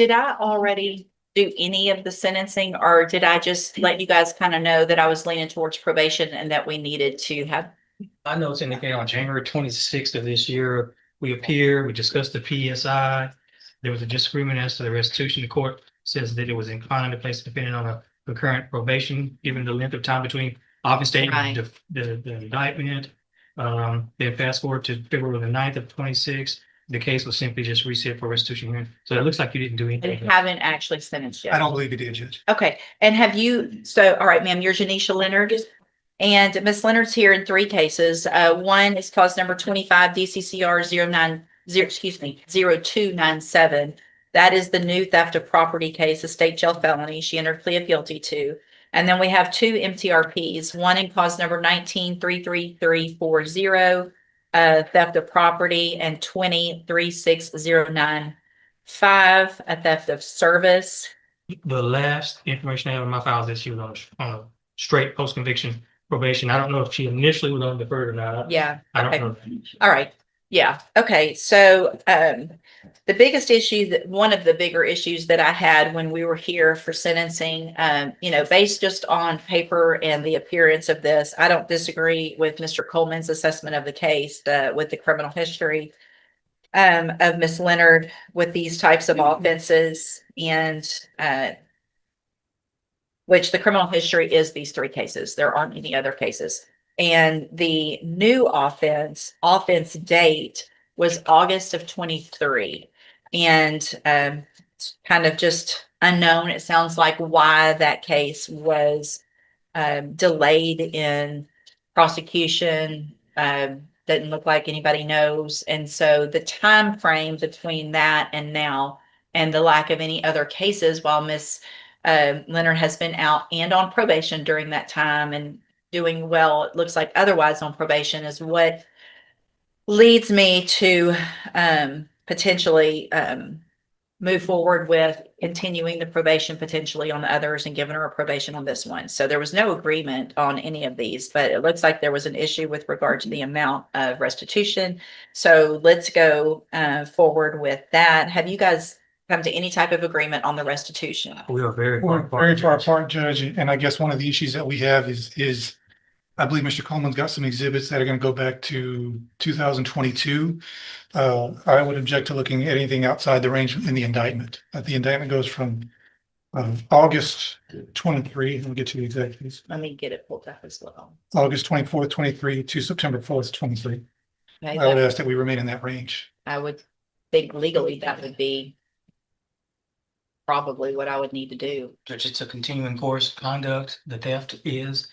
did I already do any of the sentencing, or did I just let you guys kind of know that I was leaning towards probation and that we needed to have? I know it's indicated on January 26th of this year, we appeared, we discussed the PSI. There was a disagreement as to the restitution. The court says that it was inclined to place the defendant on a concurrent probation, given the length of time between office date and Right. the indictment. Then fast forward to February the 9th of 26, the case was simply just reset for restitution hearing. So it looks like you didn't do And anything. haven't actually sentenced I yet. don't believe he did, Judge. Okay, and have you, so, all right, ma'am, you're Janisha Leonard. And Miss Leonard's here in three cases. One is cause number 25 DCCR 0297. That is the new theft of property case, a state jail felony. She entered plea of guilty to. And then we have two MTRPs, one in cause number 1933340, theft of property, and 236095, a theft of service. The last information I have in my file is that she was on a straight post-conviction probation. I don't know if she initially was on deferred or not. Yeah. I don't Okay. know. All right. Yeah. Okay. So, the biggest issue that one of the bigger issues that I had when we were here for sentencing, based just on paper and the appearance of this, I don't disagree with Mr. Coleman's assessment of the case, with the criminal history of Miss Leonard with these types of offenses, and which the criminal history is these three cases. There aren't any other cases. And the new offense date was August of 23. And it's kind of just unknown. It sounds like why that case was delayed in prosecution. Doesn't look like anybody knows. And so the time frame between that and now, and the lack of any other cases while Miss Leonard has been out and on probation during that time and doing well, it looks like otherwise on probation, is what leads me to potentially move forward with continuing the probation potentially on the others and giving her a probation on this one. So there was no agreement on any of these, but it looks like there was an issue with regard to the amount of restitution. So let's go forward with that. Have you guys come to any type of agreement on the restitution? We are very We're far very far apart. apart, Judge, and I guess one of the issues that we have is I believe Mr. Coleman's got some exhibits that are going to go back to 2022. I would object to looking at anything outside the range in the indictment. The indictment goes from August 23, and we'll get to the exact piece, Let me get it pulled up as well. August 24th, 23 to September 4th, 23. Okay, I would ask that we remain in that range. I would think legally that would be probably what I would need to do. Judge, it's a continuing course of conduct. The theft is,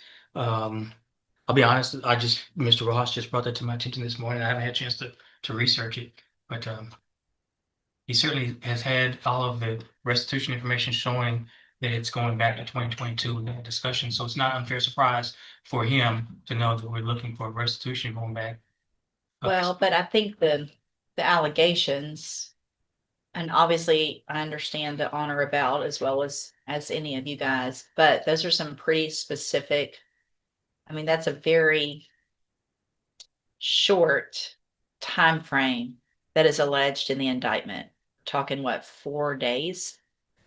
I'll be honest, Mr. Ross just brought that to my attention this morning. I haven't had a chance to research it, but he certainly has had all of the restitution information showing that it's going back to 2022 in that discussion. So it's not an unfair surprise for him to know that we're looking for restitution going back. Well, but I think the allegations, and obviously I understand the honor about as well as any of you guys, but those are some pretty specific. I mean, that's a very short time frame that is alleged in the indictment. Talking what, 4 days?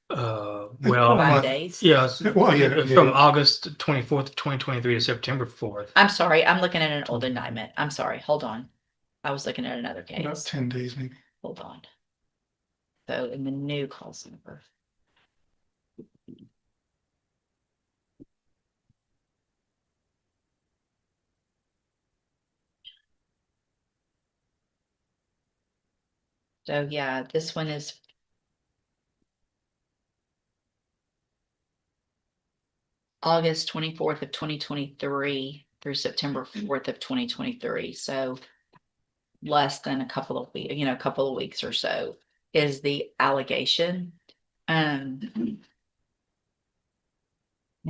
Well, 5 days? yes, Well, yeah. from August 24th, 2023 to September 4th. I'm sorry, I'm looking at an old indictment. I'm sorry, hold on. I was looking at another About case. 10 days, maybe. Hold on. So in the new call number. So yeah, this one is August 24th of 2023 through September 4th of 2023. So less than a couple of weeks, a couple of weeks or so is the allegation. And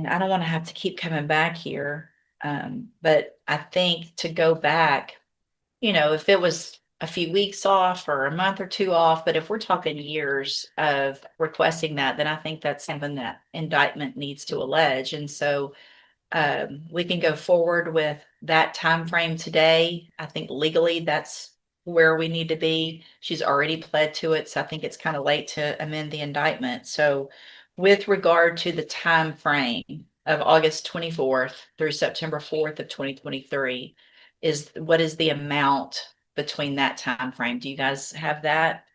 I don't want to have to keep coming back here. But I think to go back, if it was a few weeks off or a month or two off, but if we're talking years of requesting that, then I think that's something that indictment needs to allege. And so we can go forward with that time frame today. I think legally that's where we need to be. She's already pled to it, so I think it's kind of late to amend the indictment. So with regard to the time frame of August 24th through September 4th of 2023, what is the amount between that time frame? Do you guys have that?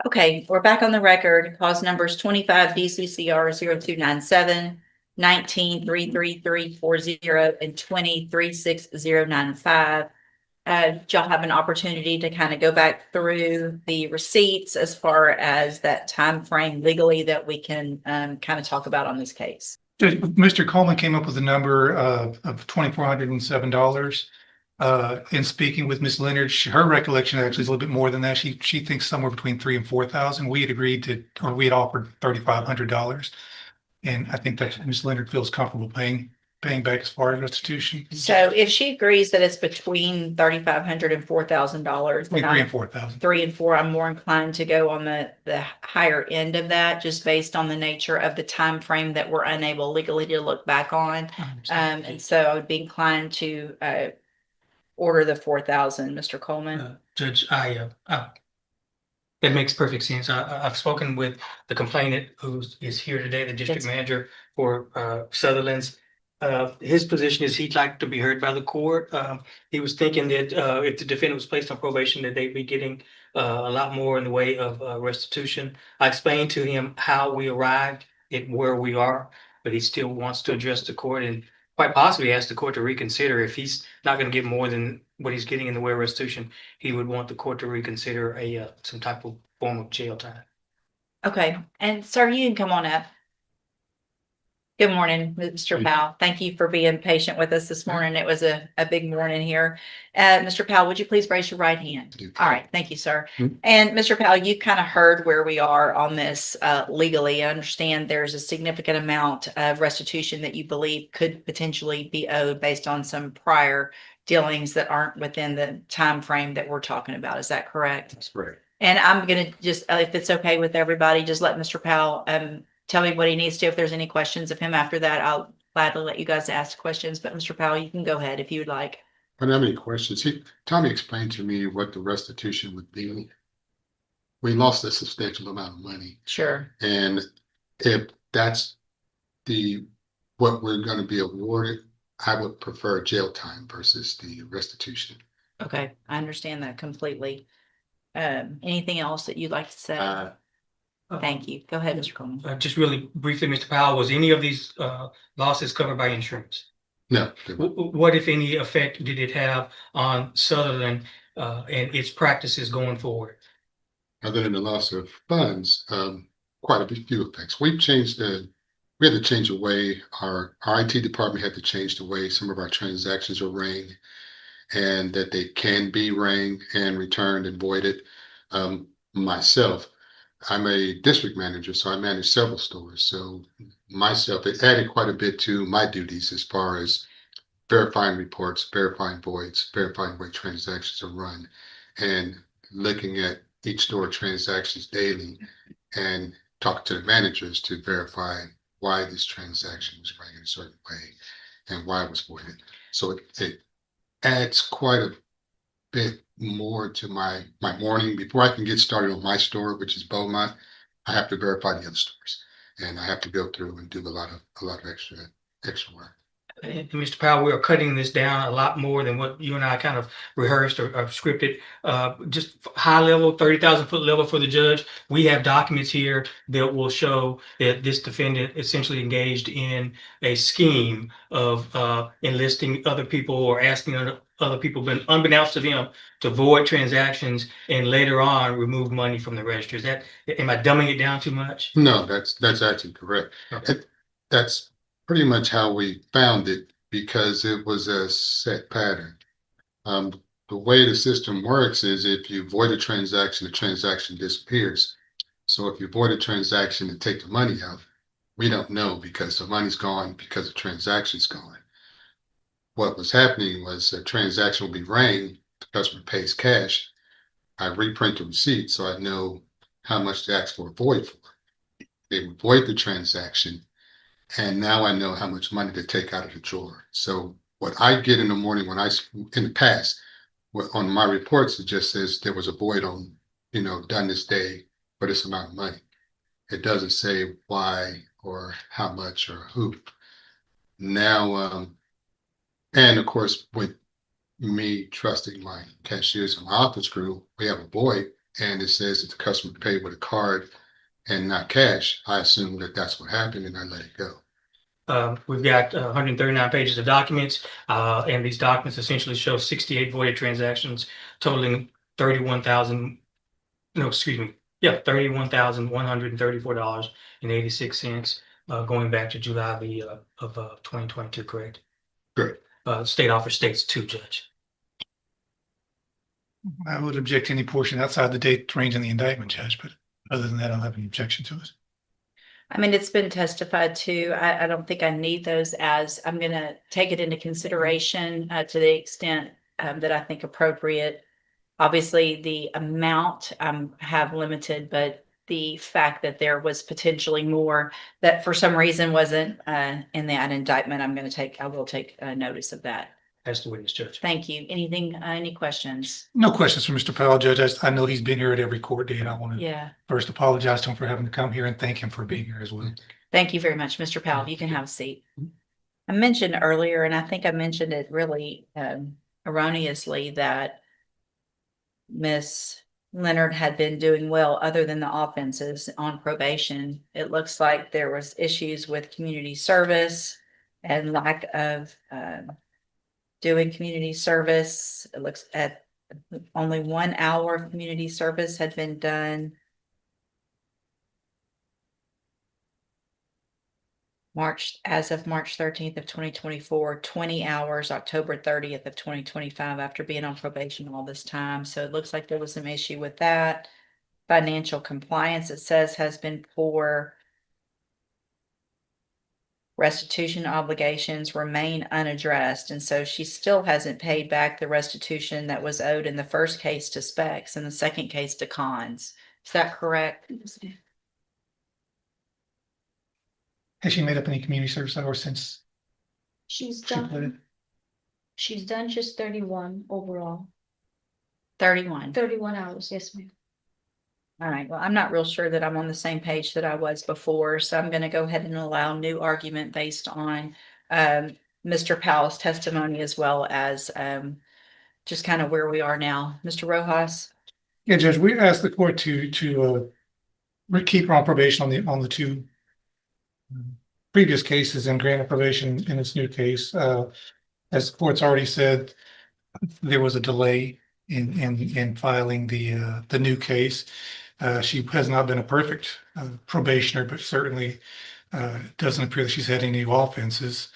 Okay, we're back on the record. Cause numbers 25 DCCR 0297, 19 33340, and 20 36095. Y'all have an opportunity to kind of go back through the receipts as far as that time frame legally that we can kind of talk about on this case. Mr. Coleman came up with a number of $2,407. In speaking with Ms. Leonard, her recollection actually is a little bit more than that. She thinks somewhere between $3,000 and $4,000. We had agreed to, or we had offered $3,500. And I think that Ms. Leonard feels comfortable paying back as far as restitution. So if she agrees that it's between $3,500 and $4,000, Between $3,000 and $4,000. 3 and 4, I'm more inclined to go on the higher end of that, just based on the nature of the time frame that we're unable legally to look back on. And so I would be inclined to order the 4,000, Mr. Coleman. Judge, that makes perfect sense. I've spoken with the complainant who is here today, the district Yes. manager for Sutherland's. His position is he'd like to be heard by the court. He was thinking that if the defendant was placed on probation, that they'd be getting a lot more in the way of restitution. I explained to him how we arrived at where we are, but he still wants to address the court and quite possibly ask the court to reconsider. If he's not going to get more than what he's getting in the way of restitution, he would want the court to reconsider some type of form of jail time. Okay, and sir, you can come on up. Good morning, Mr. Powell. Thank you for being patient with us this morning. It was a big morning here. Mr. Powell, would you please raise your right hand? All right, thank you, sir. And Mr. Powell, you kind of heard where we are on this legally. I understand there's a significant amount of restitution that you believe could potentially be owed based on some prior dealings that aren't within the time frame that we're talking about. Is that correct? That's correct. And I'm gonna just, if it's okay with everybody, just let Mr. Powell tell me what he needs to. If there's any questions of him after that, I'll gladly let you guys ask questions. But Mr. Powell, you can go ahead if you would like. I don't have any questions. Tommy explained to me what the restitution would be. We lost a substantial amount of money. Sure. And if that's what we're going to be awarded, I would prefer jail time versus the restitution. Okay, I understand that completely. Anything else that you'd like to say? Thank you. Go ahead, Mr. Coleman. Just really briefly, Mr. Powell, was any of these losses covered by insurance? No. What, if any, effect did it have on Sutherland and its practices going forward? Other than the loss of funds, quite a few effects. We had to change the way our IT department had to change the way some of our transactions are rang, and that they can be rang and returned and voided. Myself, I'm a district manager, so I manage several stores. So it added quite a bit to my duties as far as verifying reports, verifying voids, verifying where transactions are run, and looking at each store transactions daily and talking to the managers to verify why this transaction was running in a certain way and why it was voided. So it adds quite a bit more to my morning. Before I can get started on my store, which is Beaumont, I have to verify the other stores, and I have to go through and do a lot of extra work. And Mr. Powell, we are cutting this down a lot more than what you and I kind of rehearsed or scripted. Just high level, 30,000 foot level for the judge. We have documents here that will show that this defendant essentially engaged in a scheme of enlisting other people or asking other people, but unbeknownst to them, to void transactions and later on remove money from the register. Am I dumbing it down too much? No, that's actually correct. Okay. That's pretty much how we found it, because it was a set pattern. The way the system works is if you void a transaction, the transaction disappears. So if you void a transaction and take the money out, we don't know because the money's gone because the transaction's gone. What was happening was a transaction will be rang, the customer pays cash. I reprint the receipt so I know how much to ask for a void for. They would void the transaction, and now I know how much money to take out of the drawer. So what I get in the morning in the past, on my reports, it just says there was a void on, done this day for this amount of money. It doesn't say why or how much or who. Now, and of course, with me trusting my cashiers and my office crew, we have a void and it says that the customer paid with a card and not cash. I assume that that's what happened and I let it go. We've got 139 pages of documents, and these documents essentially show 68 voided transactions totaling 31,000. No, excuse me. Yeah, $31,134.86, going back to July of 2022. Correct. Good. State offer states too, Judge. I would object to any portion outside the date range in the indictment, Judge, but other than that, I don't have any objection to it. I mean, it's been testified to. I don't think I need those, as I'm gonna take it into consideration to the extent that I think appropriate. Obviously, the amount have limited, but the fact that there was potentially more that for some reason wasn't in that indictment, I will take notice of that. As the witness, Judge. Thank you. Anything, any questions? No questions for Mr. Powell, Judge. I know he's been here at every court date. I want to Yeah. first apologize to him for having to come here and thank him for being here as well. Thank you very much, Mr. Powell. You can have a seat. I mentioned earlier, and I think I mentioned it really erroneously, that Miss Leonard had been doing well other than the offenses on probation. It looks like there was issues with community service and lack of doing community service. It looks at only 1 hour of community service had been done. As of March 13th of 2024, 20 hours, October 30th of 2025, after being on probation all this time. So it looks like there was some issue with that. Financial compliance, it says, has been poor. Restitution obligations remain unaddressed, and so she still hasn't paid back the restitution that was owed in the first case to Specs and the second case to Cons. Is that correct? Has she made up any community service hours since She's she pleaded? done just 31 overall, 31. 31 hours, yes, ma'am. All right, well, I'm not real sure that I'm on the same page that I was before, so I'm gonna go ahead and allow new argument based on Mr. Powell's testimony as well as just kind of where we are now. Mr. Rojas? Yeah, Judge, we asked the court to keep her on probation on the two previous cases and grant probation in this new case. As the court's already said, there was a delay in filing the new case. She has not been a perfect probationer, but certainly doesn't appear that she's had any new offenses.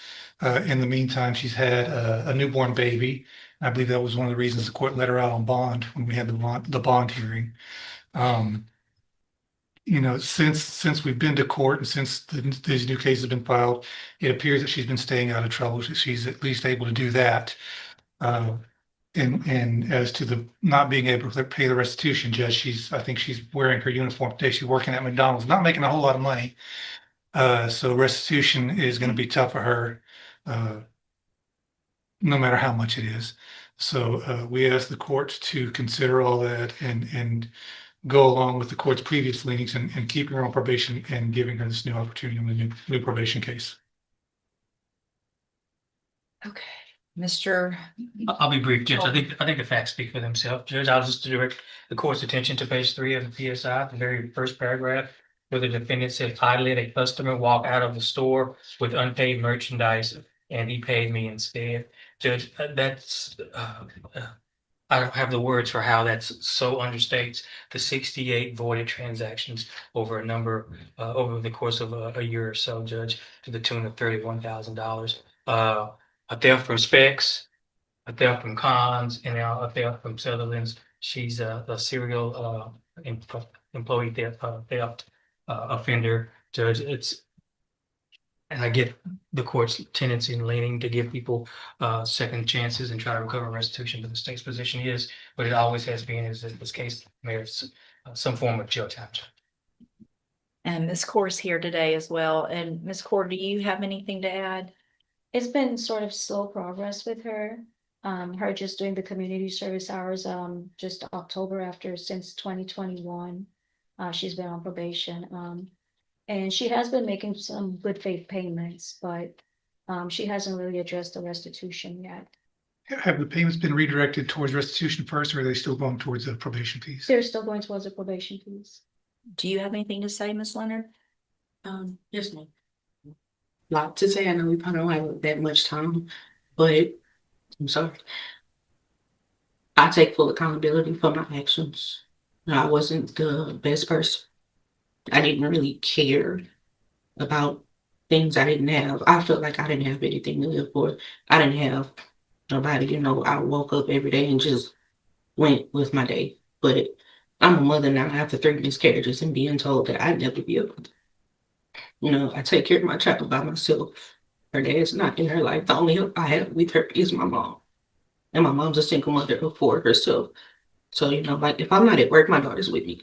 In the meantime, she's had a newborn baby. I believe that was one of the reasons the court let her out on bond when we had the bond hearing. Since we've been to court and since these new cases have been filed, it appears that she's been staying out of trouble. She's at least able to do that. And as to the not being able to pay the restitution, Judge, I think she's wearing her uniform today. She's working at McDonald's, not making a whole lot of money. So restitution is going to be tough for her, no matter how much it is. So we ask the court to consider all that and go along with the court's previous leanings and keeping her on probation and giving her this new opportunity on the new probation case. Okay, Mr. I'll be brief, Judge. I think the facts speak for themselves. Judge, I'll just direct the court's attention to page 3 of the PSI, the very first paragraph, where the defendant said, "I let a customer walk out of the store with unpaid merchandise, and he paid me instead." Judge, I don't have the words for how that's so understates the 68 voided transactions over a number over the course of a year or so, Judge, to the tune of $31,000. A theft from Specs, a theft from Cons, and now a theft from Sutherland's. She's a serial employee theft offender, Judge. And I get the court's tendency and leaning to give people second chances and try to recover restitution, but the state's position is, but it always has been, is that this case merits some form of jail time. And Ms. Core's here today as well. And Ms. Core, do you have anything to add? It's been sort of slow progress with her. Her just doing the community service hours, just October since 2021. She's been on probation, and she has been making some good faith payments, but she hasn't really addressed the restitution yet. Have the payments been redirected towards restitution first, or are they still going towards the probation fees? They're still going towards the probation fees. Do you have anything to say, Ms. Leonard? Yes, ma'am. Lot to say, I know we probably don't have that much time, but I'm sorry. I take full accountability for my actions. I wasn't the best person. I didn't really care about things I didn't have. I felt like I didn't have anything to live for. I didn't have nobody, I woke up every day and just went with my day. But I'm a mother now after 3 miscarriages and being told that I'd never be able to. I take care of my child by myself. Her dad's not in her life. The only help I have with her is my mom. And my mom's a single mother for herself. So, like if I'm not at work, my daughter's with me.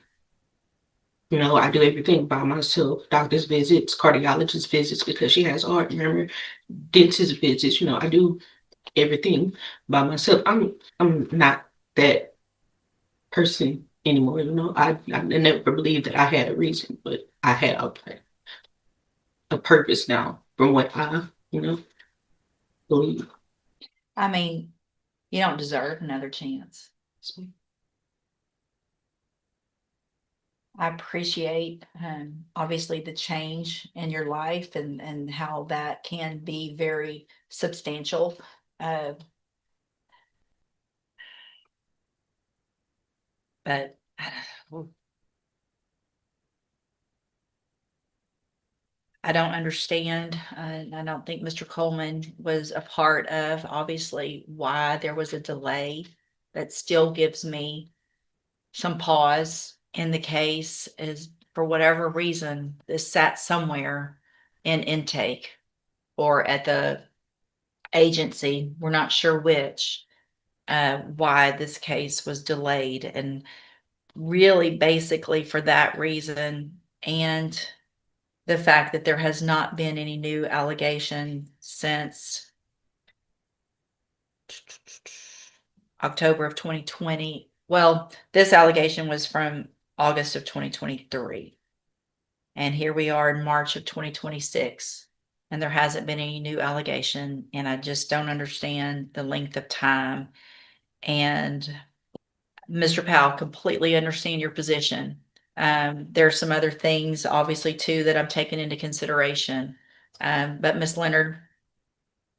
I do everything by myself. Doctor's visits, cardiologist visits because she has heart murmur, dentist visits, I do everything by myself. I'm not that person anymore, I never believed that I had a reason, but I have a purpose now from what I, believe. I mean, you don't deserve another chance. I appreciate, obviously the change in your life and how that can be very substantial. But I don't understand. I don't think Mr. Coleman was a part of, obviously, why there was a delay. That still gives me some pause in the case is for whatever reason, this sat somewhere in intake or at the agency. We're not sure which, why this case was delayed, and really basically for that reason and the fact that there has not been any new allegation since October of 2020. Well, this allegation was from August of 2023. And here we are in March of 2026. And there hasn't been any new allegation. And I just don't understand the length of time. And Mr. Powell, completely understand your position. There are some other things, obviously, too, that I'm taking into consideration. But Ms. Leonard,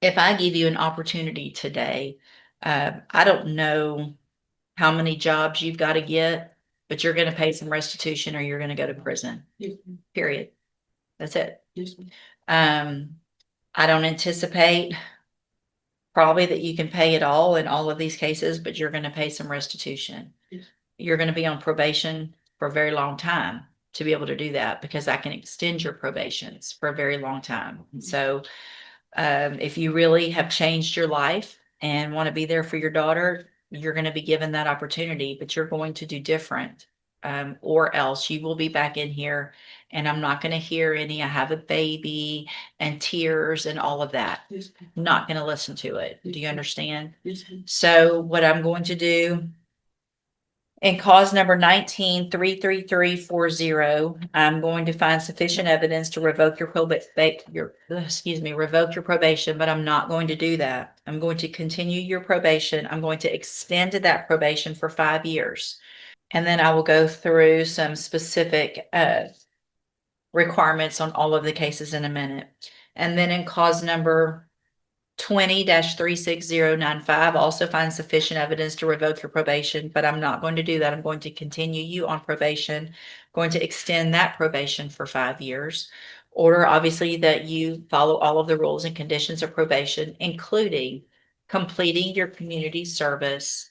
if I give you an opportunity today, I don't know how many jobs you've got to get, but you're going to pay some restitution or you're going to go to prison. Period. That's it. I don't anticipate probably that you can pay it all in all of these cases, but you're going to pay some restitution. You're going to be on probation for a very long time to be able to do that, because I can extend your probations for a very long time. And so if you really have changed your life and want to be there for your daughter, you're going to be given that opportunity, but you're going to do different. Or else you will be back in here and I'm not going to hear any, I have a baby and tears and all of that. Not going to listen to it. Do you understand? So what I'm going to do in cause number 19-33340, I'm going to find sufficient evidence to revoke your revoke your probation, but I'm not going to do that. I'm going to continue your probation. I'm going to extend that probation for 5 years. And then I will go through some specific requirements on all of the cases in a minute. And then in cause number 20-36095, also find sufficient evidence to revoke your probation, but I'm not going to do that. I'm going to continue you on probation, going to extend that probation for 5 years. Order, obviously, that you follow all of the rules and conditions of probation, including completing your community service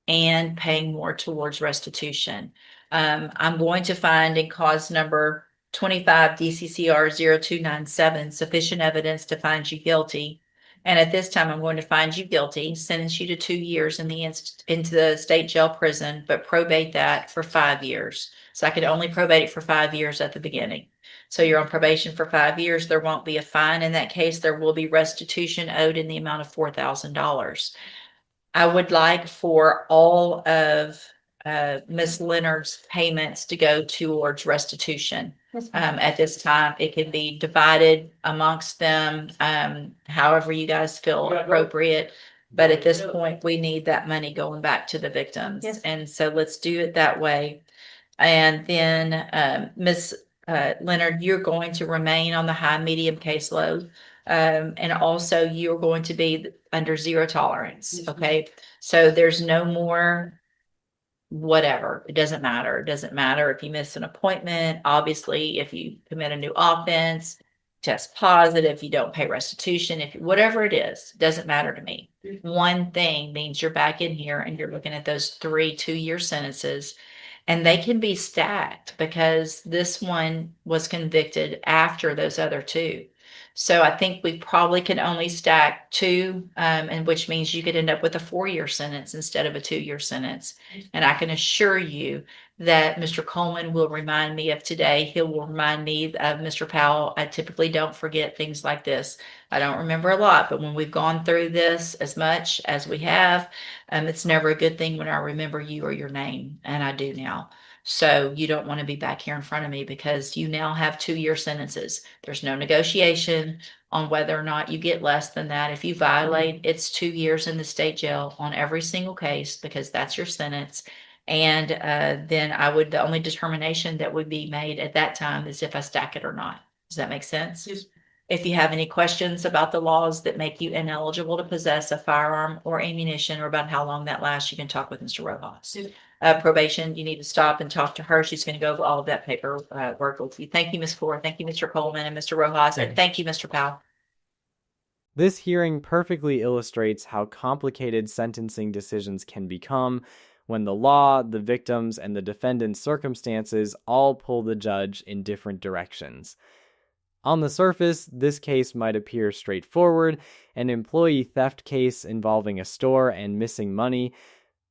and paying more towards restitution. I'm going to find in cause number 25 DCCR 0297 sufficient evidence to find you guilty. And at this time, I'm going to find you guilty, sentence you to 2 years into the state jail prison, but probate that for 5 years. So I could only probate it for 5 years at the beginning. So you're on probation for 5 years. There won't be a fine in that case. There will be restitution owed in the amount of $4,000. I would like for all of Ms. Leonard's payments to go towards restitution. At this time, it can be divided amongst them, however you guys feel appropriate. But at this point, we need that money going back to the victims. Yes. And so let's do it that way. And then, Ms. Leonard, you're going to remain on the high medium caseload. And also you're going to be under zero tolerance. Yes, ma'am. Okay. So there's no more whatever. It doesn't matter. It doesn't matter if you miss an appointment. Obviously, if you commit a new offense, test positive, you don't pay restitution, if whatever it is, doesn't matter to me. One thing means you're back in here and you're looking at those 3 2-year sentences. And they can be stacked because this one was convicted after those other 2. So I think we probably can only stack 2, and which means you could end up with a 4-year sentence instead of a 2-year sentence. And I can assure you that Mr. Coleman will remind me of today. He will remind me of Mr. Powell. I typically don't forget things like this. I don't remember a lot, but when we've gone through this as much as we have, it's never a good thing when I remember you or your name, and I do now. So you don't want to be back here in front of me because you now have 2-year sentences. There's no negotiation on whether or not you get less than that. If you violate, it's 2 years in the state jail on every single case because that's your sentence. And then the only determination that would be made at that time is if I stack it or not. Does that make sense? Yes. If you have any questions about the laws that make you ineligible to possess a firearm or ammunition or about how long that lasts, you can talk with Mr. Rojas. Yes. Probation, you need to stop and talk to her. She's going to go over all of that paper work with you. Thank you, Ms. Ford. Thank you, Mr. Coleman and Mr. Rojas. And thank you, Mr. Powell. This hearing perfectly illustrates how complicated sentencing decisions can become when the law, the victims, and the defendant's circumstances all pull the judge in different directions. On the surface, this case might appear straightforward, an employee theft case involving a store and missing money,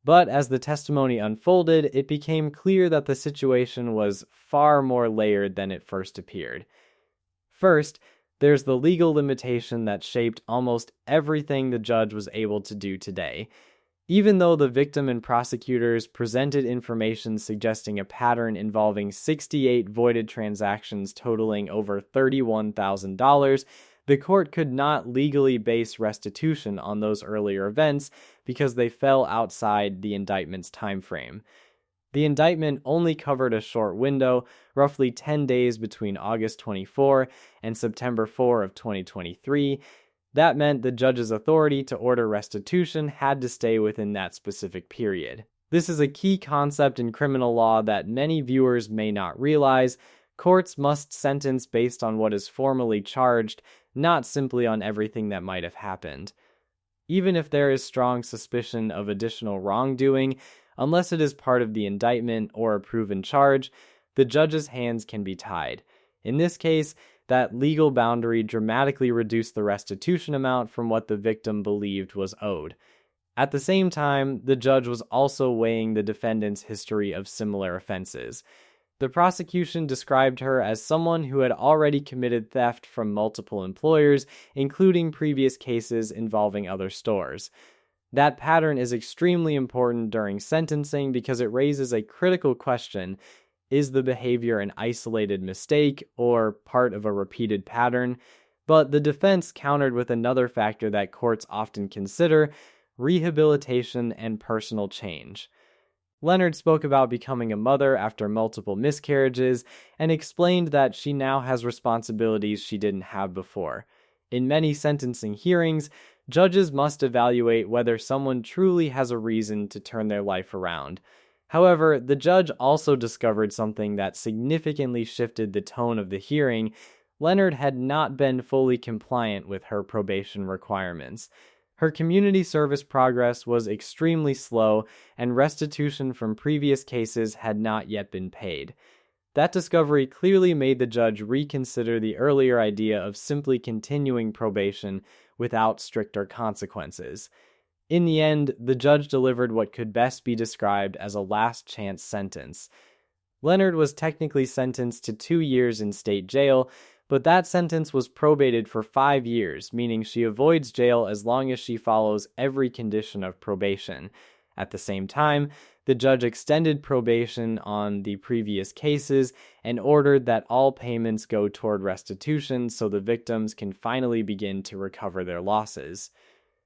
but as the testimony unfolded, it became clear that the situation was far more layered than it first appeared. First, there's the legal limitation that shaped almost everything the judge was able to do today. Even though the victim and prosecutors presented information suggesting a pattern involving 68 voided transactions totaling over $31,000, the court could not legally base restitution on those earlier events because they fell outside the indictment's time frame. The indictment only covered a short window, roughly 10 days between August 24 and September 4 of 2023. That meant the judge's authority to order restitution had to stay within that specific period. This is a key concept in criminal law that many viewers may not realize. Courts must sentence based on what is formally charged, not simply on everything that might have happened. Even if there is strong suspicion of additional wrongdoing, unless it is part of the indictment or a proven charge, the judge's hands can be tied. In this case, that legal boundary dramatically reduced the restitution amount from what the victim believed was owed. At the same time, the judge was also weighing the defendant's history of similar offenses. The prosecution described her as someone who had already committed theft from multiple employers, including previous cases involving other stores. That pattern is extremely important during sentencing because it raises a critical question: is the behavior an isolated mistake or part of a repeated pattern? But the defense countered with another factor that courts often consider: rehabilitation and personal change. Leonard spoke about becoming a mother after multiple miscarriages and explained that she now has responsibilities she didn't have before. In many sentencing hearings, judges must evaluate whether someone truly has a reason to turn their life around. However, the judge also discovered something that significantly shifted the tone of the hearing. Leonard had not been fully compliant with her probation requirements. Her community service progress was extremely slow, and restitution from previous cases had not yet been paid. That discovery clearly made the judge reconsider the earlier idea of simply continuing probation without stricter consequences. In the end, the judge delivered what could best be described as a last chance sentence. Leonard was technically sentenced to 2 years in state jail, But that sentence was probated for 5 years, meaning she avoids jail as long as she follows every condition of probation. At the same time, the judge extended probation on the previous cases and ordered that all payments go toward restitution so the victims can finally begin to recover their losses.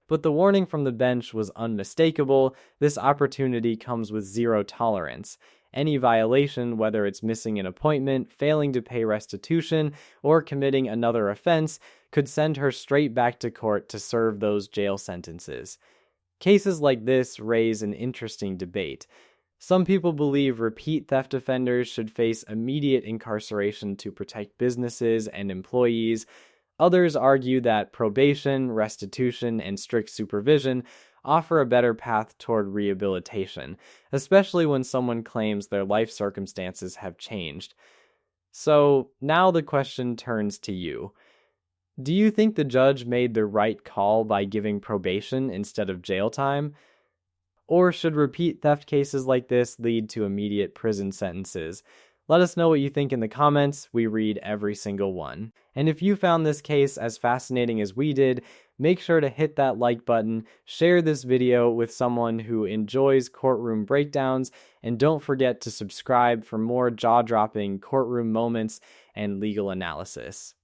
But the warning from the bench was unmistakable. This opportunity comes with zero tolerance. Any violation, whether it's missing an appointment, failing to pay restitution, or committing another offense, could send her straight back to court to serve those jail sentences. Cases like this raise an interesting debate. Some people believe repeat theft offenders should face immediate incarceration to protect businesses and employees. Others argue that probation, restitution, and strict supervision offer a better path toward rehabilitation, especially when someone claims their life circumstances have changed. So now the question turns to you. Do you think the judge made the right call by giving probation instead of jail time? Or should repeat theft cases like this lead to immediate prison sentences? Let us know what you think in the comments. We read every single one. And if you found this case as fascinating as we did, make sure to hit that like button, share this video with someone who enjoys courtroom breakdowns, and don't forget to subscribe for more jaw-dropping courtroom moments and legal analysis.